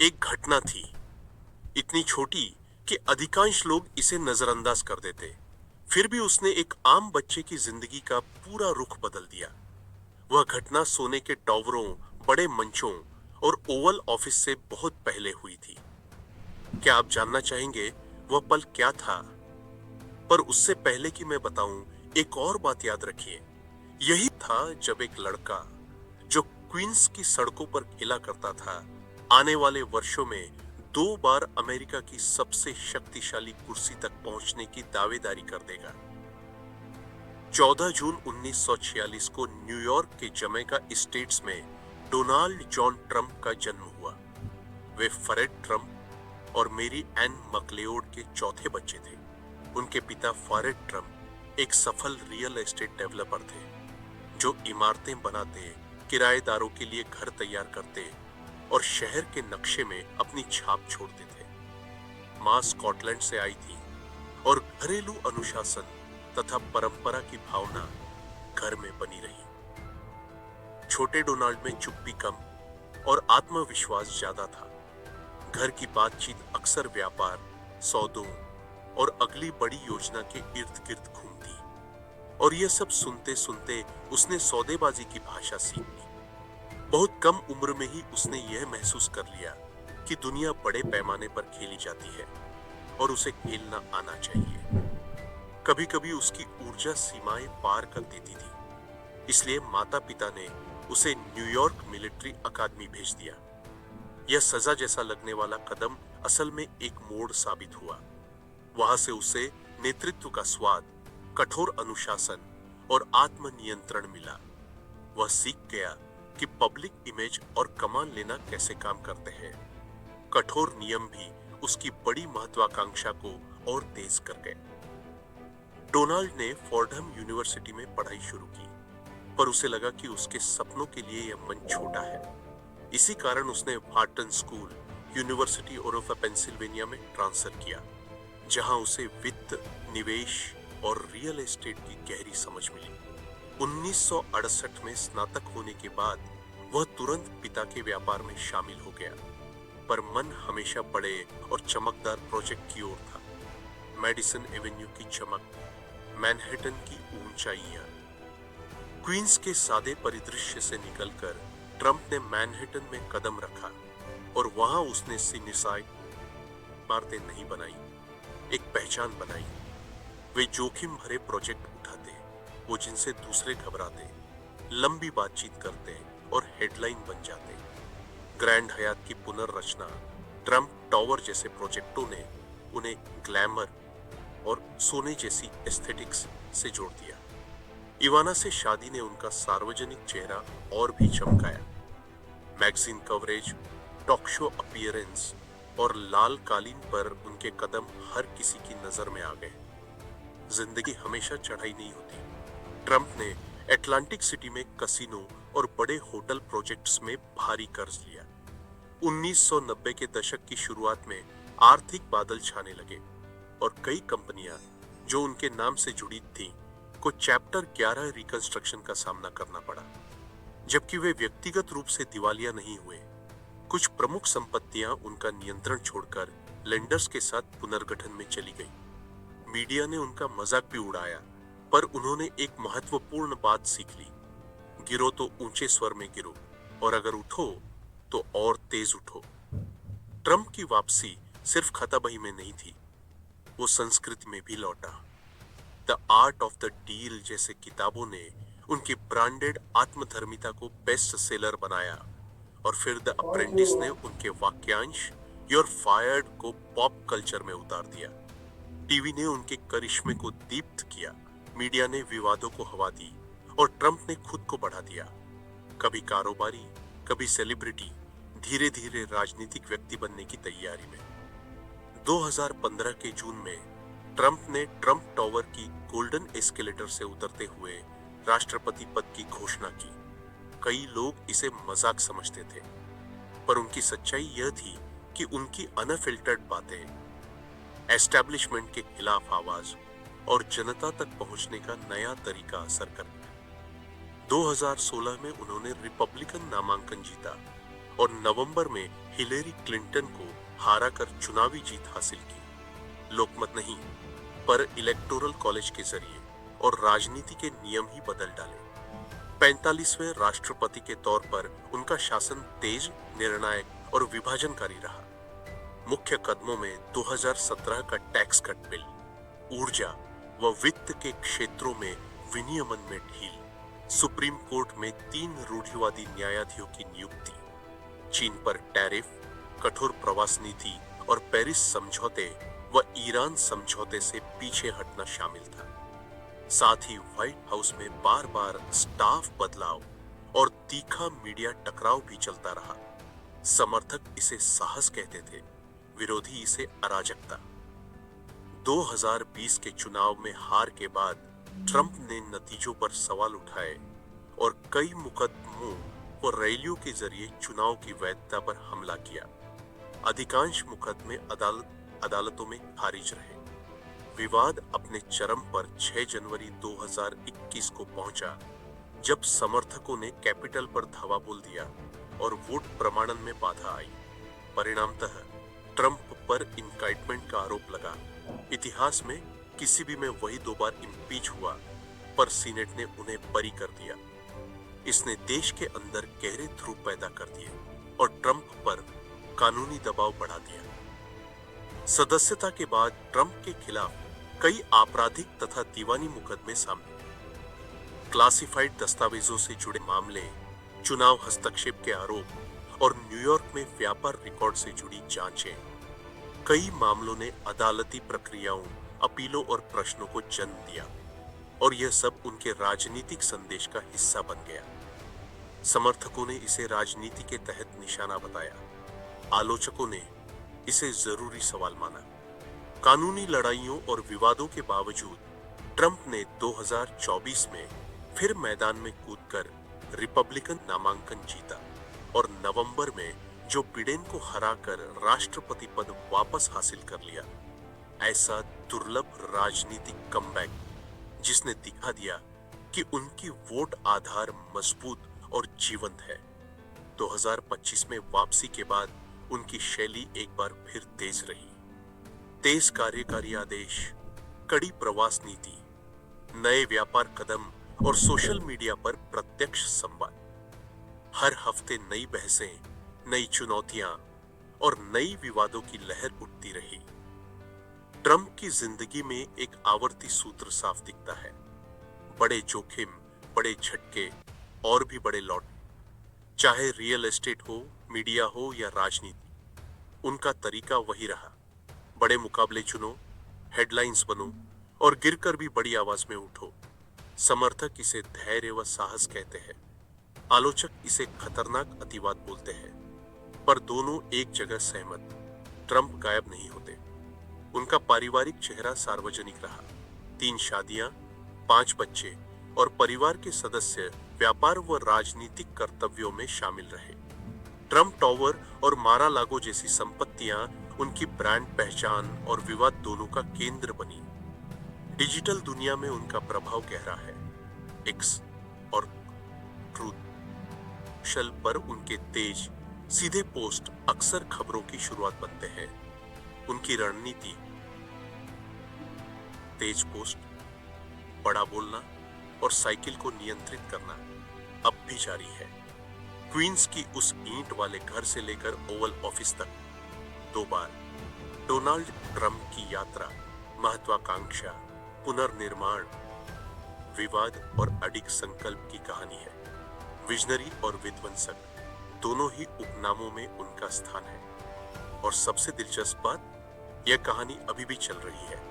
एक घटना थी, इतनी छोटी कि अधिकांश लोग इसे नजरअंदाज कर देते। फिर भी उसने एक आम बच्चे की जिंदगी का पूरा रुख बदल दिया। वह घटना सोने के टॉवरों, बड़े मंचों और ओवल ऑफिस से बहुत पहले हुई थी। क्या आप जानना चाहेंगे वह पल क्या था? पर उससे पहले कि मैं बताऊं, एक और बात याद रखिए। यही था जब एक लड़का जो क्वींस की सड़कों पर खेला करता था, आने वाले वर्षों में 2 बार अमेरिका की सबसे शक्तिशाली कुर्सी तक पहुंचने की दावेदारी कर देगा। 14 जून 1946 को न्यूयॉर्क के जमैका स्टेट्स में डोनाल्ड जॉन ट्रंप का जन्म हुआ। वे फ्रेड ट्रंप और मेरी एन मकलेओड के चौथे बच्चे थे। उनके पिता फ्रेड ट्रंप एक सफल रियल एस्टेट डेवलपर थे, जो इमारतें बनाते, किराएदारों के लिए घर तैयार करते और शहर के नक्शे में अपनी छाप छोड़ते थे। मां स्कॉटलैंड से आई थी और घरेलू अनुशासन तथा परंपरा की भावना घर में बनी रही। छोटे डोनाल्ड में चुप्पी कम और आत्मविश्वास ज्यादा था। घर की बातचीत अक्सर व्यापार, सौदों और अगली बड़ी योजना के इर्द गिर्द घूमती, और यह सब सुनते सुनते उसने सौदेबाजी की भाषा सीख ली। बहुत कम उम्र में ही उसने यह महसूस कर लिया कि दुनिया बड़े पैमाने पर खेली जाती है और उसे खेलना आना चाहिए। कभी कभी उसकी ऊर्जा सीमाएं पार कर देती थी, इसलिए माता पिता ने उसे न्यूयॉर्क मिलिट्री अकादमी भेज दिया। यह सजा जैसा लगने वाला कदम असल में एक मोड़ साबित हुआ। वहां से उसे नेतृत्व का स्वाद, कठोर अनुशासन और आत्मनियंत्रण मिला। वह सीख गया कि पब्लिक इमेज और कमान लेना कैसे काम करते हैं। कठोर नियम भी उसकी बड़ी महत्वाकांक्षा को और तेज कर गए। डोनाल्ड ने फॉर्डहम यूनिवर्सिटी में पढ़ाई शुरू की, पर उसे लगा कि उसके सपनों के लिए यह मंच छोटा है। इसी कारण उसने Wharton school, university of Pennsylvania में ट्रांसफर किया, जहां उसे वित्त, निवेश और रियल एस्टेट की गहरी समझ मिली। 1968 में स्नातक होने के बाद वह तुरंत पिता के व्यापार में शामिल हो गया, पर मन हमेशा बड़े और चमकदार प्रोजेक्ट की ओर था। मेडिसन एवेन्यू की चमक, मैनहट्टन की ऊंचाइयां। क्वींस के सादे परिदृश्य से निकलकर ट्रंप ने मैनहट्टन में कदम रखा, और वहां उसने सिग्निफाइड इमारतें नहीं बनाई, एक पहचान बनाई। वे जोखिम भरे प्रोजेक्ट उठाते, वो जिनसे दूसरे घबराते, लंबी बातचीत करते और हेडलाइन बन जाते। ग्रैंड हयात की पुनर्रचना, ट्रंप टॉवर जैसे प्रोजेक्टों ने उन्हें ग्लैमर और सोने जैसी एस्थेटिक्स से जोड़ दिया। इवाना से शादी ने उनका सार्वजनिक चेहरा और भी चमकाया। Magazine coverage, talk show appearance और लाल कालीन पर उनके कदम हर किसी की नजर में आ गए। जिंदगी हमेशा चढ़ाई नहीं होती। ट्रंप ने अटलांटिक सिटी में कसिनो और बड़े होटल प्रोजेक्ट्स में भारी कर्ज लिया। 1990 के दशक की शुरुआत में आर्थिक बादल छाने लगे और कई कंपनियां जो उनके नाम से जुड़ी थीं को चैप्टर 11 रिकंस्ट्रक्शन का सामना करना पड़ा। जबकि वे व्यक्तिगत रूप से दिवालिया नहीं हुए, कुछ प्रमुख संपत्तियां उनका नियंत्रण छोड़कर लेंडर्स के साथ पुनर्गठन में चली गई। मीडिया ने उनका मजाक भी उड़ाया, पर उन्होंने एक महत्वपूर्ण बात सीख ली। गिरो तो ऊंचे स्वर में गिरो, और अगर उठो तो और तेज उठो। ट्रंप की वापसी सिर्फ खताबही में नहीं थी, वो संस्कृति में भी लौटा। The art of the deal जैसे किताबों ने उनकी ब्रांडेड आत्मधर्मिता को बेस्ट सेलर बनाया, और फिर द अप्रेंटिस ने उनके वाक्यांश यूर फायर्ड को पॉप कल्चर में उतार दिया। टीवी ने उनके करिश्मे को दीप्त किया, मीडिया ने विवादों को हवा दी, और ट्रंप ने खुद को बढ़ा दिया। कभी कारोबारी, कभी सेलिब्रिटी, धीरे धीरे राजनीतिक व्यक्ति बनने की तैयारी में। 2015 के जून में ट्रंप ने ट्रंप टॉवर की गोल्डन एस्केलेटर से उतरते हुए राष्ट्रपति पद की घोषणा की। कई लोग इसे मजाक समझते थे, पर उनकी सच्चाई यह थी कि उनकी अनफिल्टर्ड बातें, एस्टैब्लिशमेंट के खिलाफ आवाज और जनता तक पहुंचने का नया तरीका असर कर गया। 2016 में उन्होंने रिपब्लिकन नामांकन जीता और नवंबर में हिलेरी क्लिंटन को हाराकर चुनावी जीत हासिल की। लोकमत नहीं, पर इलेक्टोरल कॉलेज के जरिए और राजनीति के नियम ही बदल डाले। 45वें राष्ट्रपति के तौर पर उनका शासन तेज, निर्णायक और विभाजनकारी रहा। मुख्य कदमों में 2017 का टैक्स कट बिल, ऊर्जा व वित्त के क्षेत्रों में विनियमन में ढील, सुप्रीम कोर्ट में 3 रूढ़िवादी न्यायाधीशों की नियुक्ति, चीन पर टैरिफ, कठोर प्रवास नीति और पेरिस समझौते व ईरान समझौते से पीछे हटना शामिल था। साथ ही व्हाइट हाउस में बार बार स्टाफ बदलाव और तीखा मीडिया टकराव भी चलता रहा। समर्थक इसे साहस कहते थे, विरोधी इसे अराजकता। 2020 के चुनाव में हार के बाद ट्रंप ने नतीजों पर सवाल उठाए और कई मुकदमों व रैलियों के जरिए चुनाव की वैधता पर हमला किया। अधिकांश मुकदमे अदालतों में खारिज रहे। विवाद अपने चरम पर 6 जनवरी 2021 को पहुंचा, जब समर्थकों ने कैपिटल पर धावा बोल दिया और वोट प्रमाणन में बाधा आई। परिणामतः ट्रंप पर इंकाइटमेंट का आरोप लगा। इतिहास में किसी भी में वही 2 बार इम्पीच हुआ, पर सीनेट ने उन्हें बरी कर दिया। इसने देश के अंदर गहरे ध्रुव पैदा कर दिए और ट्रंप पर कानूनी दबाव बढ़ा दिया। सदस्यता के बाद ट्रंप के खिलाफ कई आपराधिक तथा दीवानी मुकदमे सामने, क्लासिफाइड दस्तावेजों से जुड़े मामले, चुनाव हस्तक्षेप के आरोप और न्यूयॉर्क में व्यापार रिकॉर्ड से जुड़ी जांचें। कई मामलों ने अदालती प्रक्रियाओं, अपीलों और प्रश्नों को जन्म दिया और यह सब उनके राजनीतिक संदेश का हिस्सा बन गया। समर्थकों ने इसे राजनीति के तहत निशाना बताया, आलोचकों ने इसे जरूरी सवाल माना। कानूनी लड़ाइयों और विवादों के बावजूद ट्रंप ने 2024 में फिर मैदान में कूदकर रिपब्लिकन नामांकन जीता और नवंबर में जो बिडेन को हराकर राष्ट्रपति पद वापस हासिल कर लिया। ऐसा दुर्लभ राजनीतिक कमबैक जिसने दिखा दिया कि उनकी वोट आधार मजबूत और जीवंत है। 2025 में वापसी के बाद उनकी शैली एक बार फिर तेज रही। तेज कार्यकारी आदेश, कड़ी प्रवास नीति, नए व्यापार कदम और सोशल मीडिया पर प्रत्यक्ष संवाद। हर हफ्ते नई बहसें, नई चुनौतियां और नई विवादों की लहर उठती रही। ट्रंप की जिंदगी में एक आवर्ती सूत्र साफ दिखता है, बड़े जोखिम, बड़े झटके और भी बड़े लौट। चाहे रियल एस्टेट हो, मीडिया हो या राजनीति, उनका तरीका वही रहा। बड़े मुकाबले चुनो, हेडलाइंस बनो और गिरकर भी बड़ी आवाज में उठो। समर्थक इसे धैर्य व साहस कहते हैं, आलोचक इसे खतरनाक अतिवाद बोलते हैं, पर दोनों एक जगह सहमत। ट्रंप गायब नहीं होते। उनका पारिवारिक चेहरा सार्वजनिक रहा। 3 शादियां, 5 बच्चे और परिवार के सदस्य व्यापार व राजनीतिक कर्तव्यों में शामिल रहे। ट्रंप टावर और मारा लागो जैसी संपत्तियां उनकी ब्रांड पहचान और विवाद दोनों का केंद्र बनी। डिजिटल दुनिया में उनका प्रभाव गहरा है। एक्स और ट्रूथ सोशल पर उनके तेज, सीधे पोस्ट अक्सर खबरों की शुरुआत बनते हैं। उनकी रणनीति तेज पोस्ट, बड़ा बोलना और साइकिल को नियंत्रित करना अब भी जारी है। क्वींस की उस ईंट वाले घर से लेकर ओवल ऑफिस तक 2 बार डोनाल्ड ट्रंप की यात्रा, महत्वाकांक्षा, पुनर्निर्माण, विवाद और अडिग संकल्प की कहानी है। विजनरी और विध्वंसक दोनों ही उपनामों में उनका स्थान है। और सबसे दिलचस्प बात, यह कहानी अभी भी चल रही है।